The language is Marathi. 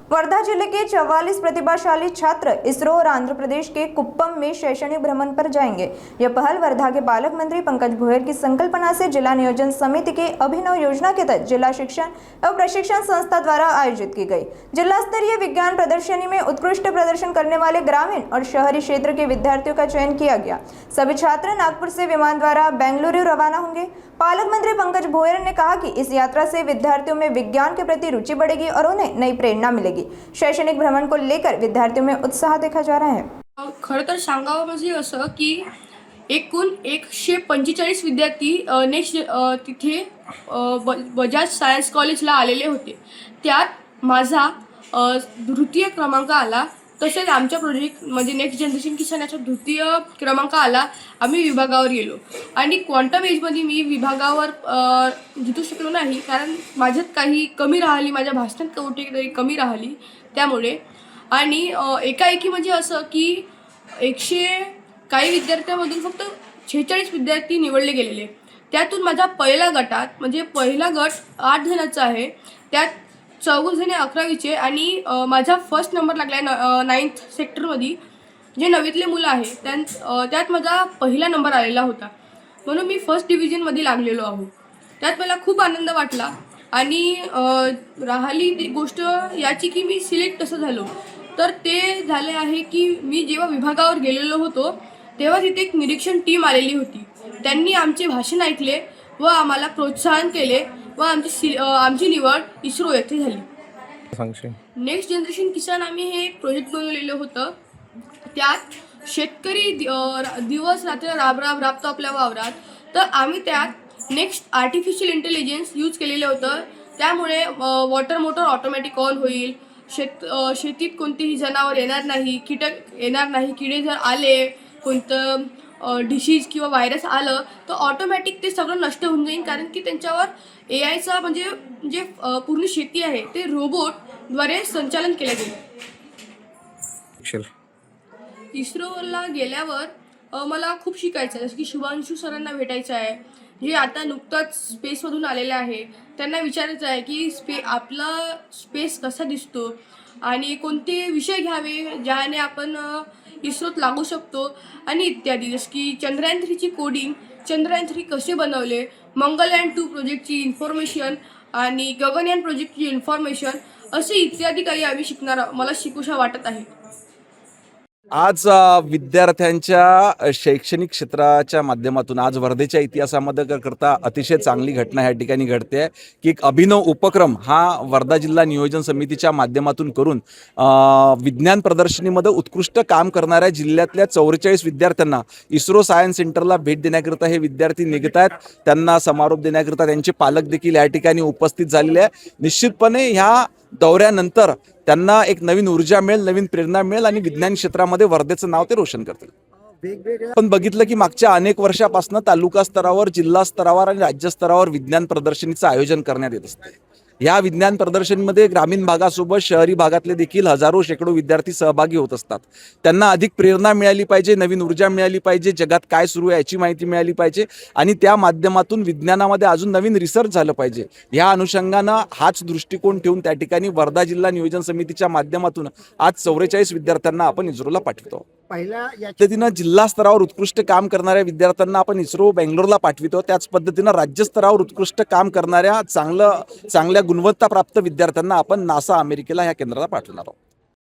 वर्धा जिले के 44 प्रतिभाशाली छात्र इसरो और आंध्र प्रदेश के कुप्पम में शैक्षणिक भ्रमण पर जाएंगे। यह पहल वर्धा के पालक मंत्री पंकज भोयर की संकल्पना से जिला नियोजन समिति के अभिनव योजना के तहत जिला शिक्षण एवं प्रशिक्षण संस्था द्वारा आयोजित की गई। जिला स्तरीय विज्ञान प्रदर्शनी में उत्कृष्ट प्रदर्शन करने वाले ग्रामीण और शहरी क्षेत्र के विद्यार्थियों का चयन किया गया। सभी छात्र नागपुर से विमान द्वारा बेंगलुरु रवाना होंगे। पालक मंत्री पंकज भोयर ने कहा कि इस यात्रा से विद्यार्थियों में विज्ञान के प्रति रुचि बढ़ेगी और उन्हें नई प्रेरणा मिलेगी। शैक्षणिक भ्रमण को लेकर विद्यार्थियों में उत्साह देखा जा रहा है। खरं तर सांगावं म्हणजे असं की एकूण 145 विद्यार्थी नेक्स्ट तिथे बजाज सायन्स कॉलेजला आलेले होते। त्यात माझा द्वितीय क्रमांक आला। तसेच आमच्या प्रोजेक्ट म्हणजे नेक्स्ट जनरेशन किसान याचा द्वितीय क्रमांक आला। आम्ही विभागावर गेलो आणि क्वांटम एजमध्ये मी विभागावर जितू शकलो नाही, कारण माझ्यात काही कमी राहिली, माझ्या भाषणात कुठेतरी कमी राहिली त्यामुळे। आणि एकाएकी म्हणजे असं की 100 काही विद्यार्थ्यांमधून फक्त 46 विद्यार्थी निवडले गेलेले। त्यातून माझा पहिला गटात म्हणजे पहिला गट 8 जणांचा आहे, त्यात 14 जण 11वीचे आणि माझा फर्स्ट नंबर लागला आहे 9th सेक्टरमध्ये। जे 9वीतले मुलं आहे त्यात माझा पहिला नंबर आलेला होता, म्हणून मी फर्स्ट डिव्हिजनमध्ये लागलेलो आहो। त्यात मला खूप आनंद वाटला आणि राहिली ती गोष्ट याची की मी सिलेक्ट कसं झालो, तर ते झाले आहे की मी जेव्हा विभागावर गेलेलो होतो तेव्हा तिथे एक निरीक्षण टीम आलेली होती। त्यांनी आमचे भाषण ऐकले व आम्हाला प्रोत्साहन केले व आमची निवड इस्रो येथे झाली। नेक्स्ट जनरेशन किसान आम्ही हे एक प्रोजेक्ट बनवलेलं होतं। त्यात शेतकरी दिवस रात्र राबतो आपल्या वावरात, तर आम्ही त्यात नेक्स्ट आर्टिफिशियल इंटेलिजन्स यूज केलेलं होतं। त्यामुळे वॉटर मोटर ऑटोमॅटिक ऑन होईल, शेतीत कोणतेही जनावर येणार नाही, कीटक येणार नाही, किडे जर आले, कोणतं डिसीज किंवा व्हायरस आलं तर ऑटोमॅटिक ते सगळं नष्ट होऊन जाईल, कारण की त्यांच्यावर एआयचा म्हणजे जे पूर्ण शेती आहे ते रोबोटद्वारे संचालन केलं जाईल। इस्रोला गेल्यावर मला खूप शिकायचं आहे, जसं की शुभांशु सरांना भेटायचं आहे, जे आता नुकताच स्पेसमधून आलेले आहे। त्यांना विचारायचं आहे की आपला स्पेस कसा दिसतो आणि कोणते विषय घ्यावे ज्याने आपण इस्रोत लागू शकतो आणि इत्यादी, जसं की चंद्रयान 3ची कोडिंग, चंद्रयान 3 कसे बनवले, मंगलयान 2 प्रोजेक्टची इन्फॉर्मेशन आणि गगनयान प्रोजेक्टची इन्फॉर्मेशन, असे इत्यादी काही आम्ही मला शिकूशा वाटत आहे। आज विद्यार्थ्यांच्या शैक्षणिक क्षेत्राच्या माध्यमातून आज वर्धेच्या इतिहासामध्ये करता अतिशय चांगली घटना या ठिकाणी घडते आहे की एक अभिनव उपक्रम हा वर्धा जिल्हा नियोजन समितीच्या माध्यमातून करून विज्ञान प्रदर्शनीमध्ये उत्कृष्ट काम करणाऱ्या जिल्ह्यातल्या 44 विद्यार्थ्यांना इस्रो सायन्स सेंटरला भेट देण्याकरता हे विद्यार्थी निघत आहेत। त्यांना समारोप देण्याकरता त्यांचे पालक देखील या ठिकाणी उपस्थित झालेले आहे। निश्चितपणे ह्या दौऱ्यानंतर त्यांना एक नवीन ऊर्जा मिळेल, नवीन प्रेरणा मिळेल आणि विज्ञान क्षेत्रामध्ये वर्धेचं नाव ते रोशन करतील। पण बघितलं की मागच्या अनेक वर्षापासून तालुका स्तरावर, जिल्हा स्तरावर आणि राज्य स्तरावर विज्ञान प्रदर्शनीचं आयोजन करण्यात येत असते। या विज्ञान प्रदर्शनीमध्ये ग्रामीण भागासोबत शहरी भागातले देखील हजारो शेकडो विद्यार्थी सहभागी होत असतात। त्यांना अधिक प्रेरणा मिळाली पाहिजे, नवीन ऊर्जा मिळाली पाहिजे, जगात काय सुरू आहे याची माहिती मिळाली पाहिजे आणि त्या माध्यमातून विज्ञानामध्ये अजून नवीन रिसर्च झालं पाहिजे। या अनुषंगानं हाच दृष्टिकोन ठेवून त्या ठिकाणी वर्धा जिल्हा नियोजन समितीच्या माध्यमातून आज 44 विद्यार्थ्यांना आपण इस्रोला पाठवतो। पद्धतीनं जिल्हा स्तरावर उत्कृष्ट काम करणाऱ्या विद्यार्थ्यांना आपण इस्रो बेंगलोरला पाठवितो, त्याच पद्धतीनं राज्य स्तरावर उत्कृष्ट काम करणाऱ्या चांगल्या गुणवत्ता प्राप्त विद्यार्थ्यांना आपण नासा अमेरिकेला ह्या केंद्राला पाठवणार आहोत।